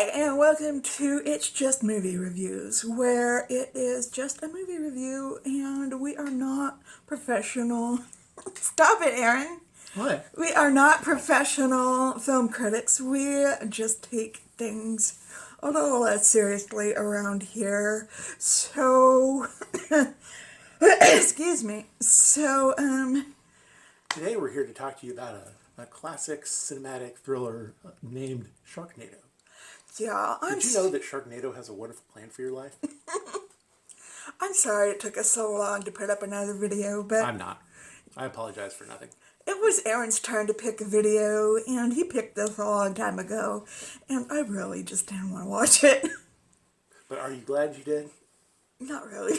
Hi, and welcome to It's Just Movie Reviews, where it is just a movie review, and we are not professional. Stop it, Aaron. What? We are not professional film critics. We just take things a little less seriously around here. So, excuse me. So, Today we're here to talk to you about a classic cinematic thriller named Sharknado. yeah, Did you know that Sharknado has a wonderful plan for your life? I'm sorry it took us so long to put up another video, but I'm not. I apologize for nothing. it was Aaron's turn to pick a video, and he picked this a long time ago, and I really just didn't want to watch it. But are you glad you did? Not really.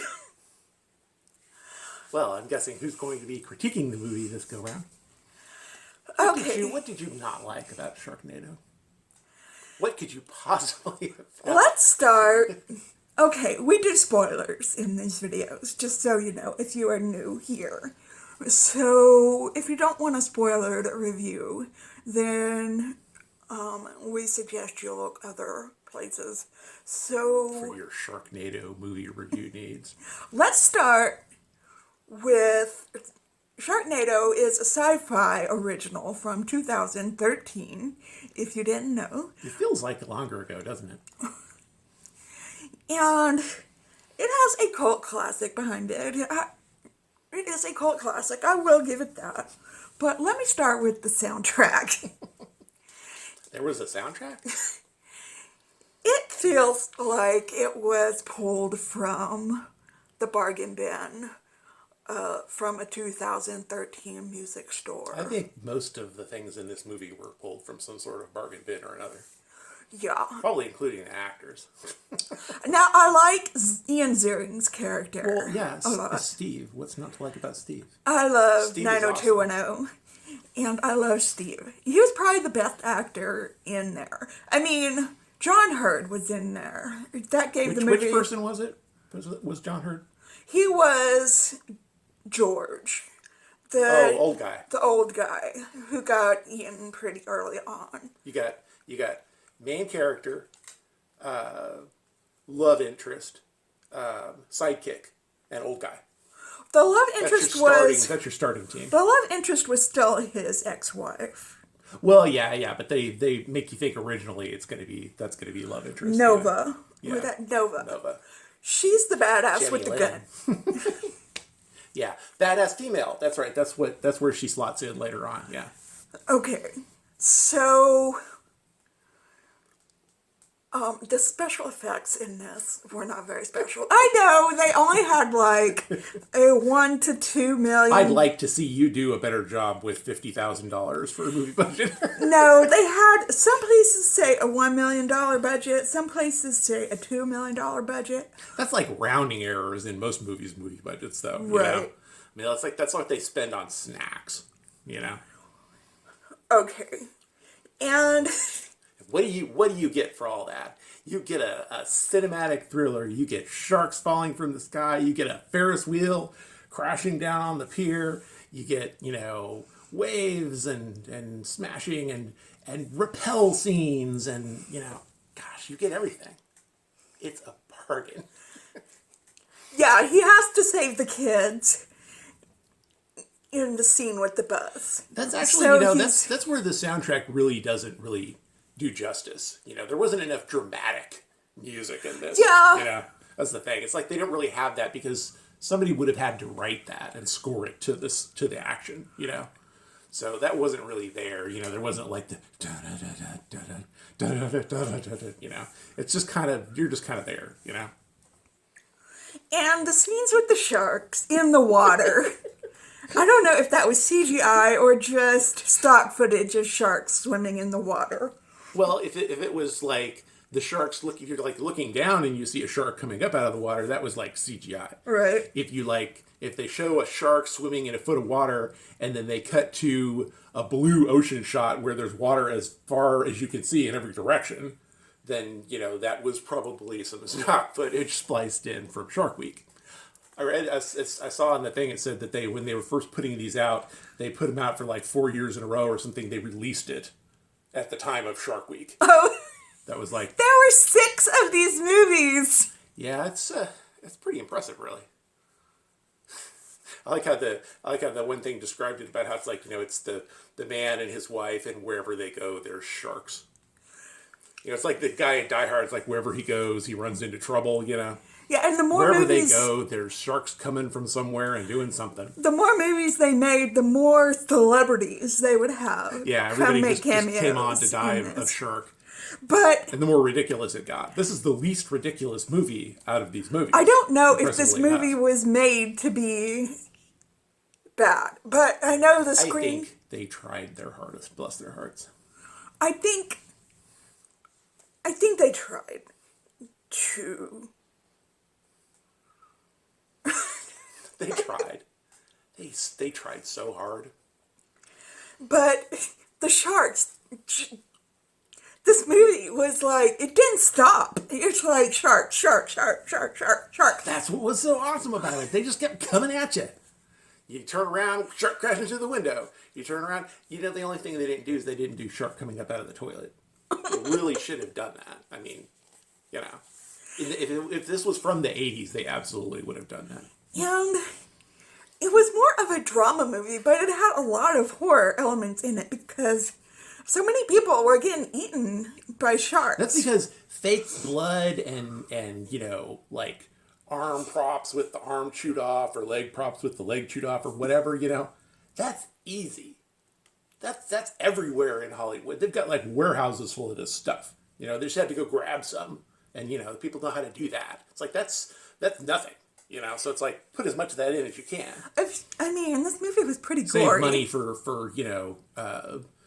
Well, I'm guessing who's going to be critiquing the movie this go round? Okay, What did you not like about Sharknado? What could you possibly have found? let's start. Okay, we do spoilers in these videos, just so you know, if you are new here. So, if you don't want a spoiler review, then we suggest you look other places. So, For your Sharknado movie review needs. let's start with Sharknado is a sci-fi original from 2013, if you didn't know. It feels like longer ago, doesn't it? And it has a cult classic behind it. It is a cult classic, I will give it that. But let me start with the soundtrack. There was a soundtrack? It feels like it was pulled from the bargain bin from a 2013 music store. I think most of the things in this movie were pulled from some sort of bargain bin or another. Yeah. Probably including the actors. Now, I like Ian Ziering's character. Well, yeah, a lot. Steve. What's not to like about Steve? I love Steve is 90210, and I love Steve. He was probably the best actor in there. I mean, John Hurt was in there. That gave the movie... Which person was it? Was John Hurt? He was George. Old guy. The old guy who got eaten pretty early on. You got main character, love interest, sidekick, and old guy. The love interest That's your starting team. The love interest was still his ex-wife. Well, yeah, but they make you think originally that's gonna be love interest. Nova. Yeah. With that Nova. Nova. She's the badass Jenny with the Lynn. gun. Yeah, badass female. That's right. That's where she slots in later on. Yeah. Okay, so the special effects in this were not very special. I know they only had like a 1 to 2 million. I'd like to see you do a better job with $50,000 for a movie budget. No, they had some places say a $1 million budget, some places say a $2 million budget. That's like rounding errors in most movie budgets, though. Right. You know? I mean, that's what they spend on snacks. You know. Okay, and What do you get for all that? You get a cinematic thriller. You get sharks falling from the sky. You get a Ferris wheel crashing down on the pier. You get, waves and smashing and rappel scenes and, gosh, you get everything. It's a bargain. yeah, he has to save the kids in the scene with the bus. That's actually, that's where the soundtrack really doesn't really do justice. There wasn't enough dramatic music in this. Yeah. That's the thing. It's like they don't really have that because somebody would have had to write that and score it to the action, So that wasn't really there. There wasn't like the It's just kind of, you're just kind of there, And the scenes with the sharks in the water. I don't know if that was CGI or just stock footage of sharks swimming in the water. Well, if it was like the sharks you're like looking down and you see a shark coming up out of the water, that was like CGI. Right. If they show a shark swimming in a foot of water and then they cut to a blue ocean shot where there's water as far as you can see in every direction, then, that was probably some stock footage spliced in from Shark Week. I saw in the thing, it said that when they were first putting these out, they put them out for like 4 years in a row or something. They released it at the time of Shark Week. Oh. That was like, there were 6 of these movies. yeah, it's pretty impressive, really. I like how the one thing described it about how it's like, it's the man and his wife, and wherever they go, there's sharks. It's like the guy in Die Hard. It's like wherever he goes, he runs into trouble. Yeah, and the more wherever movies, they go, there's sharks coming from somewhere and doing something. the more movies they made, the more celebrities they would have. Yeah, everybody just came on to die in of this. shark. But And the more ridiculous it got. This is the least ridiculous movie out of these movies. I don't know if this impressively movie enough. was made to be bad. But I know the I screen. think they tried their hardest. Bless their hearts. I think they tried to. They tried. They tried so hard. But the sharks. This movie was like, it didn't stop. It's like shark, shark, shark, shark, shark, shark. That's what was so awesome about it. They just kept coming at you. You turn around, shark crashing through the window. You turn around. The only thing they didn't do is they didn't do shark coming up out of the toilet. They really should have done that. I mean, if this was from the 80s, they absolutely would have done that. And it was more of a drama movie, but it had a lot of horror elements in it because so many people were getting eaten by sharks. That's because fake blood and like arm props with the arm chewed off or leg props with the leg chewed off or whatever, that's easy. That's everywhere in Hollywood. They've got like warehouses full of this stuff. They just had to go grab some, and people know how to do that. It's like that's nothing. So it's like put as much of that in as you can. I mean, this movie was pretty Save gory. money for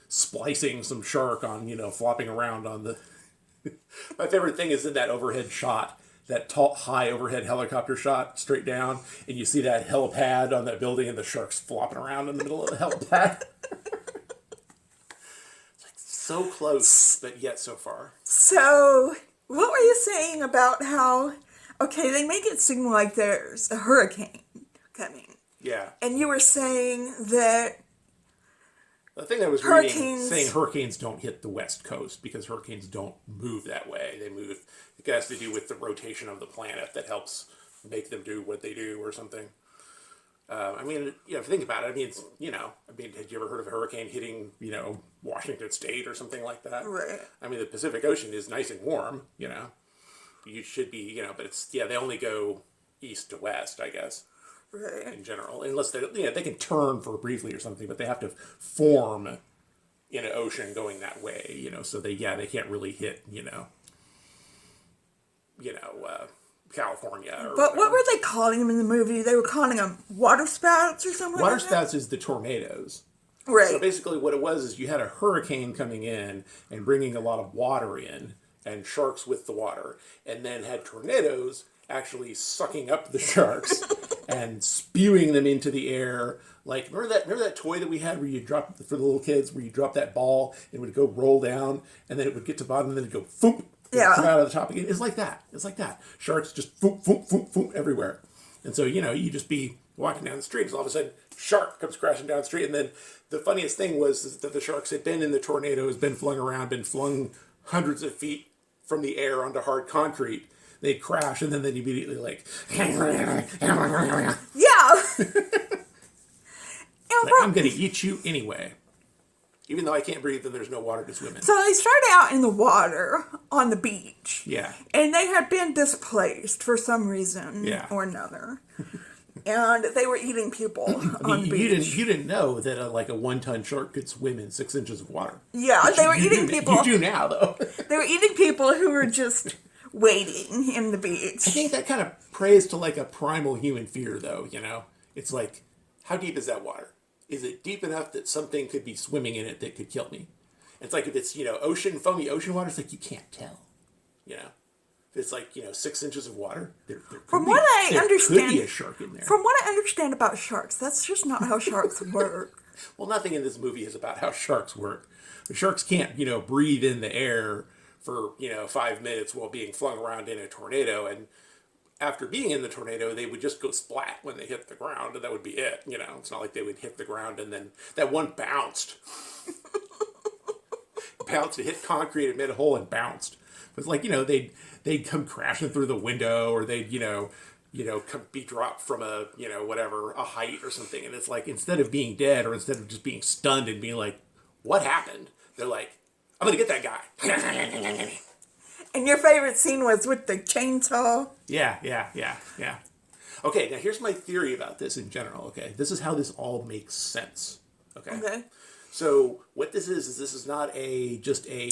splicing some shark on flopping around on the. My favorite thing is in that overhead shot, that tall, high overhead helicopter shot straight down, and you see that helipad on that building, and the shark's flopping around in the middle of the helipad. It's like so close, but yet so far. So, what were you saying about how? Okay, they make it seem like there's a hurricane coming. Yeah. And you were saying that The thing I was reading saying hurricanes don't hit the west coast because hurricanes don't move that way. They move. It has to do with the rotation of the planet that helps make them do what they do or something. I mean, if you think about it, I mean, had you ever heard of a hurricane hitting, Washington State or something like that? Right. I mean, the Pacific Ocean is nice and warm, You should be, but it's, they only go east to west, I guess. Right. In general, unless they can turn for briefly or something, but they have to form in an ocean going that way, so they can't really hit, California. Or But what were they calling them in the movie? They were calling them water spouts or something Water like that? spouts is the tornadoes. Right. So basically what it was is you had a hurricane coming in and bringing a lot of water in and sharks with the water, and then had tornadoes actually sucking up the sharks and spewing them into the air. Like, remember that toy that we had where you drop, for the little kids, where you drop that ball and it would go roll down and then it would get to the bottom and then it'd go foop, come out of the top again. It's like that. Sharks just foop, foop, foop, foop everywhere. And so, you just be walking down the street and all of a sudden shark comes crashing down the street. And then the funniest thing was that the sharks had been in the tornado, has been flung around, been flung hundreds of feet from the air onto hard concrete. They'd crash and then they'd immediately like, Yeah. I'm going to eat you anyway. Even though I can't breathe and there's no water to swim in. So they started out in the water on the beach. Yeah. And they had been displaced for some reason or another. And they were eating people on the beach. You didn't know that a 1-ton shark could swim in 6 inches of water. Yeah, But they were eating people. You do now, though. They were eating people who were just waiting in the beach. I think that kind of prays to a primal human fear, though, It's like, how deep is that water? Is it deep enough that something could be swimming in it that could kill me? It's like if it's, foamy ocean water, it's like you can't tell, If it's 6 inches of water, there could be a shark in there. From what I understand about sharks, that's just not how sharks work. Well, nothing in this movie is about how sharks work. The sharks can't, breathe in the air for, 5 minutes while being flung around in a tornado. And after being in the tornado, they would just go splat when they hit the ground, and that would be it. It's not like they would hit the ground and then that one bounced. bounced, it hit concrete, it made a hole and bounced. It was like, they'd come crashing through the window, or they'd, come be dropped from a, whatever, a height or something. And it's like, instead of being dead, or instead of just being stunned and being like, what happened? They're like, I'm going to get that guy. And your favorite scene was with the chainsaw? Yeah. Okay, now here's my theory about this in general, okay? This is how this all makes sense, okay? So what this is this is not just a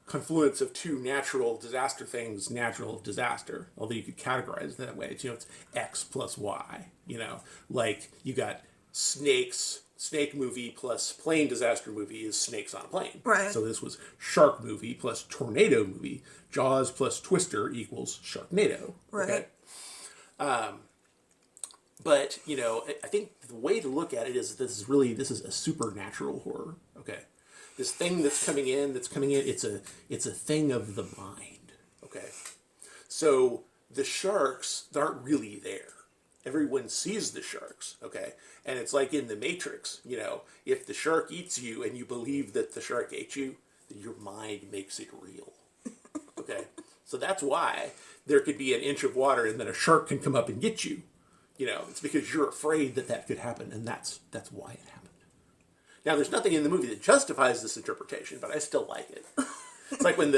confluence of two natural disaster things, natural disaster, although you could categorize it that way. It's X plus Y, like you got snake movie plus plane disaster movie is snakes on a plane. Right. So this was shark movie plus tornado movie. Jaws plus Twister equals Sharknado. Right. Okay? But, I think the way to look at it is this is a supernatural horror. Okay. This thing that's coming in, it's a thing of the mind. Okay. So the sharks aren't really there. Everyone sees the sharks, okay? And it's like in the Matrix, if the shark eats you and you believe that the shark ate you, then your mind makes it real. Okay? So that's why there could be an inch of water and then a shark can come up and get you. It's because you're afraid that could happen, and that's why it happened. Now, there's nothing in the movie that justifies this interpretation, but I still like it. It's like when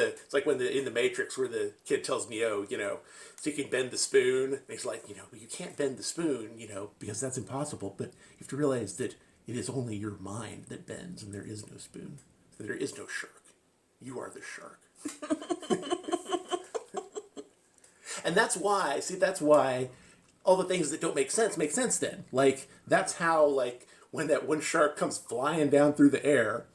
in the Matrix where the kid tells Neo, so you can bend the spoon. And he's like, well, you can't bend the spoon, because that's impossible. But you have to realize that it is only your mind that bends, and there is no spoon. There is no shark. You are the shark. And that's why all the things that don't make sense then. Like, that's how, like, when that one shark comes flying down through the air,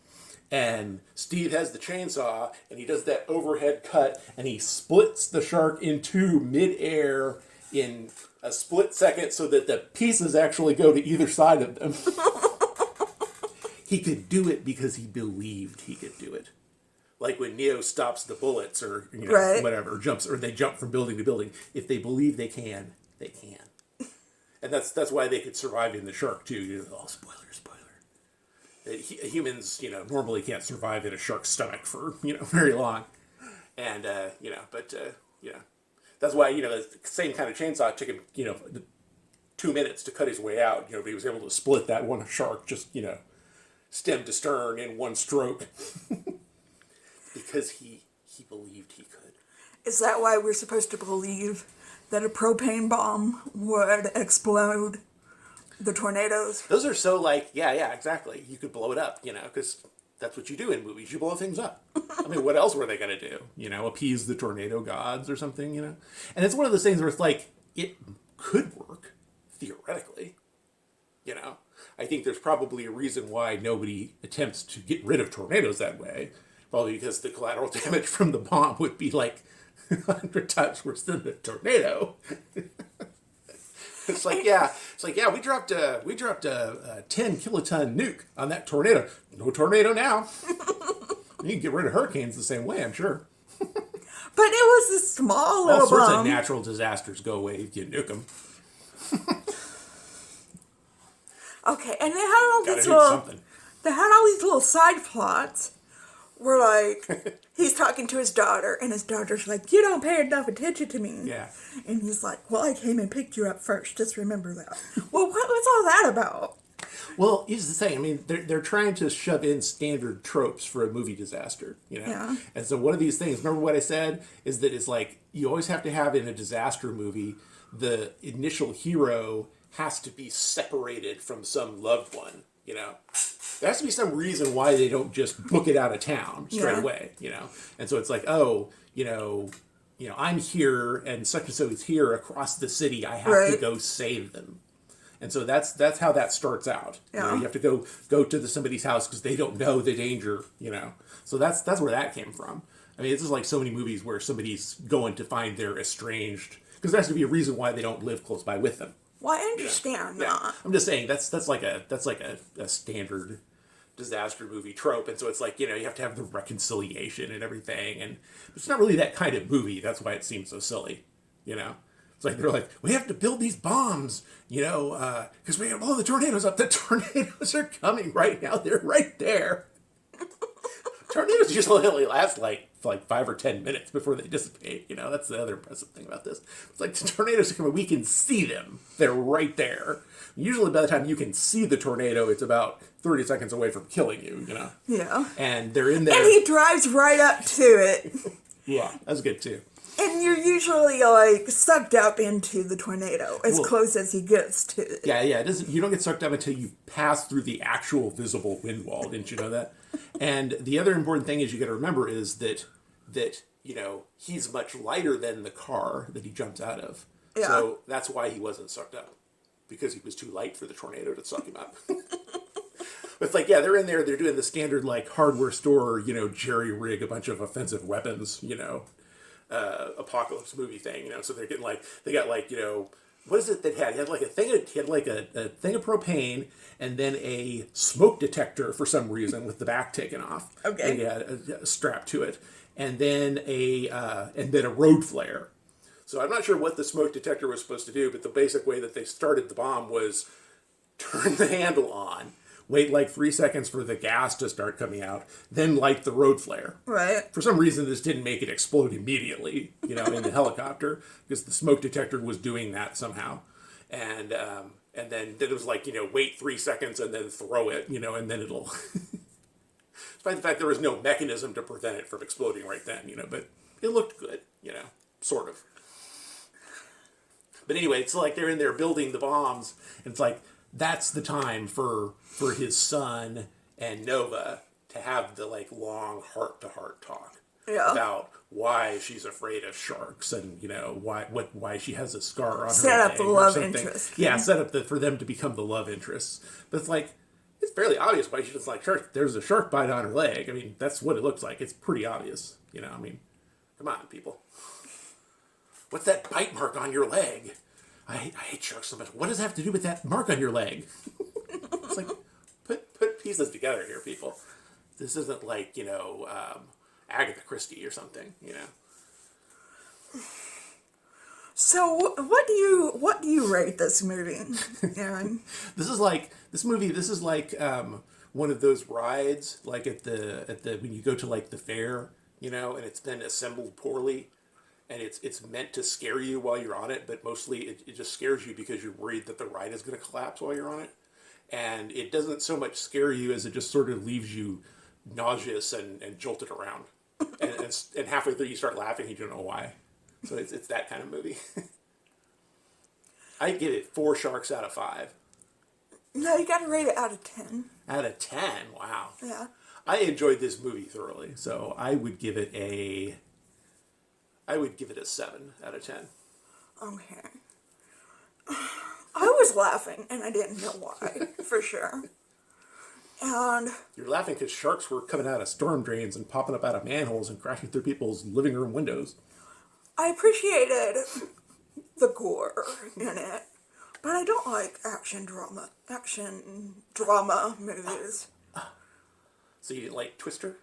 and Steve has the chainsaw, and he does that overhead cut, and he splits the shark in two mid-air in a split second so that the pieces actually go to either side of them. He could do it because he believed he could do it. Like when Neo stops the bullets, or Right. whatever, or they jump from building to building. If they believe they can, they can. And that's why they could survive in the shark too. Spoiler. Humans, normally can't survive in a shark's stomach for, very long. And, that's why, the same kind of chainsaw took him, 2 minutes to cut his way out, but he was able to split that one shark just, stem to stern in one stroke. Because he believed he could. Is that why we're supposed to believe that a propane bomb would explode the tornadoes? Those are so yeah, exactly. You could blow it up, because that's what you do in movies. You blow things up. I mean, what else were they going to do? Appease the tornado gods or something, And it's one of those things where it's like, it could work, theoretically. I think there's probably a reason why nobody attempts to get rid of tornadoes that way. Probably because the collateral damage from the bomb would be 100 times worse than the tornado. It's like, we dropped a 10 kiloton nuke on that tornado. No tornado now. You can get rid of hurricanes the same way, I'm sure. But it was a small little All sorts bomb. of natural disasters go away if you nuke them. Okay, and they had all Gotta these nuke something. they had all these little side plots where he's talking to his daughter, and his daughter's like, you don't pay enough attention to me. Yeah. And he's like, well, I came and picked you up first, just remember that. Well, what's all that about? Well, here's the thing. I mean, they're trying to shove in standard tropes for a movie disaster, Yeah. And so one of these things, remember what I said, is that it's like, you always have to have in a disaster movie, the initial hero has to be separated from some loved one, There has to be some reason why they don't just book it out of town straight away, And so it's like, I'm here and so is here across the city. I have to go save them. And so that's how that starts out. Yeah. You have to go to somebody's house because they don't know the danger, So that's where that came from. I mean, it's just like so many movies where somebody's going to find their estranged, because there has to be a reason why they don't live close by with them. Well, I understand that. Yeah. I'm just saying that's like a standard disaster movie trope, and so it's like, you have to have the reconciliation and everything, and it's not really that kind of movie. That's why it seems so silly, It's like they're like, we have to build these bombs, because we have all the tornadoes up. The tornadoes are coming right now. They're right there. Tornadoes usually only last like 5 or 10 minutes before they dissipate. You know, that's the other impressive thing about this. It's like the tornadoes are coming, we can see them. They're right there. Usually by the time you can see the tornado, it's about 30 seconds away from killing you, you know? Yeah. And they're in there. And he drives right up to it. Yeah, that's good too. And you're usually like sucked up into the tornado as close as he gets to it. Yeah, yeah. It doesn't. You don't get sucked up until you pass through the actual visible wind wall. Didn't you know that? And the other important thing is you got to remember is that you know he's much lighter than the car that he jumps out of. Yeah. So that's why he wasn't sucked up, because he was too light for the tornado to suck him up. It's like, yeah, they're in there. They're doing the standard like hardware store, you know, jerry rig a bunch of offensive weapons, you know. Apocalypse movie thing, you know, so they're getting like, they got like, you know, what is it that had? He had like a thing of propane and then a smoke detector for some reason with the back taken off. Okay. And he had a strap to it. And then a road flare. So I'm not sure what the smoke detector was supposed to do, but the basic way that they started the bomb was turn the handle on, wait like 3 seconds for the gas to start coming out, then light the road flare. Right. For some reason, this didn't make it explode immediately, you know, in the helicopter, because the smoke detector was doing that somehow. And then it was like, you know, wait 3 seconds and then throw it, you know, and then it'll... Despite the fact there was no mechanism to prevent it from exploding right then, you know, but it looked good, you know, sort of. But anyway, it's like they're in there building the bombs, and it's like, that's the time for his son and Nova to have the like long heart-to-heart talk about why she's afraid of sharks, and you know why she has a scar on set her up leg the or love something. interest. Yeah, set up for them to become the love interests. But it's like, it's fairly obvious why she doesn't like sharks. There's a shark bite on her leg. I mean, that's what it looks like. It's pretty obvious. You know, I mean, come on, people. What's that bite mark on your leg? I hate sharks so much. What does that have to do with that mark on your leg? It's like, put pieces together here, people. This isn't like, you know, Agatha Christie or something, you know. So what do you rate this movie, Aaron? This is like one of those rides, like at the when you go to like the fair, you know, and it's then assembled poorly. And it's meant to scare you while you're on it, but mostly it just scares you because you're worried that the ride is going to collapse while you're on it. And it doesn't so much scare you as it just sort of leaves you nauseous and jolted around. And halfway through you start laughing and you don't know why. So it's that kind of movie. I give it 4 sharks out of 5. No, you got to rate it out of 10. Out of 10? Wow. Yeah. I enjoyed this movie thoroughly, so I would give it a 7 out of 10. Okay. I was laughing, and I didn't know why, for sure. And You're laughing because sharks were coming out of storm drains and popping up out of manholes and crashing through people's living room windows. I appreciated the gore in it, but I don't like action drama movies. So you didn't like Twister?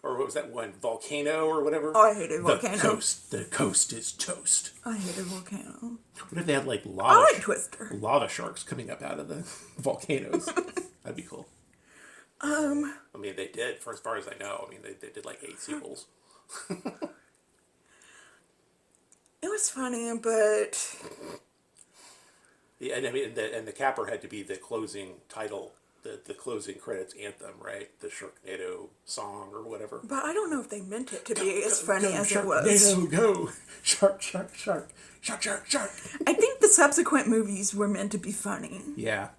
Or what was that one? Volcano or whatever? Oh, I hated Volcano. The coast is toast. I hated Volcano. What if they had like I like Twister. lava sharks coming up out of the volcanoes? That'd be cool. I mean, they did, for as far as I know. I mean, they did like 8 sequels. It was funny, but Yeah, and I mean, the capper had to be the closing title, the closing credits anthem, right? The Sharknado song or whatever. I don't know if they meant it to be as funny as it was. Sharknado, go! Shark, shark, shark. Shark, shark, shark. I think the subsequent movies were meant to be funny. Yeah.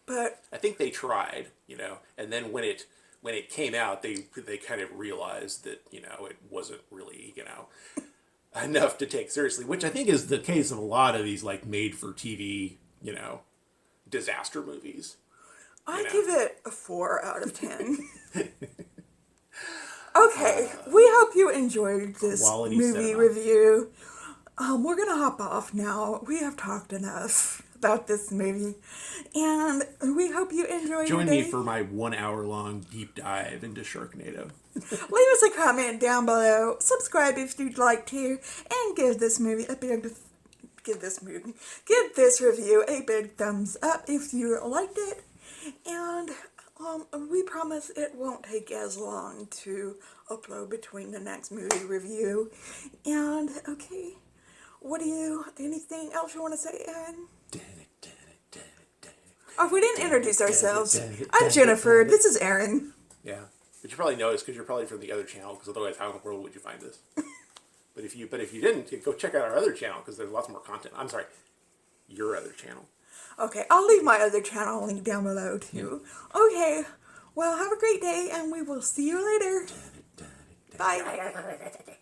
But I think they tried, you know, and then when it came out, they kind of realized that, you know, it wasn't really, you know, enough to take seriously, which I think is the case of a lot of these like made for TV, you know, disaster movies. I give it a 4 out of 10. Okay, we hope you enjoyed this movie cinema review. We're gonna hop off now. We have talked enough about this movie, and we hope you enjoyed. Join me for my 1 hour long deep dive into Sharknado. Leave us a comment down below. Subscribe if you'd like to, and give this review a big thumbs up if you liked it. And We promise it won't take as long to upload between the next movie review. And, okay, anything else you want to say, Aaron? Oh, we didn't introduce ourselves. I'm Jennifer. This is Aaron. Yeah, but you probably noticed because you're probably from the other channel. Because otherwise, how in the world would you find this? But if you didn't, go check out our other channel because there's lots more content. I'm sorry, your other channel. Okay, I'll leave my other channel link down below too. Okay, well, have a great day, and we will see you later. Bye.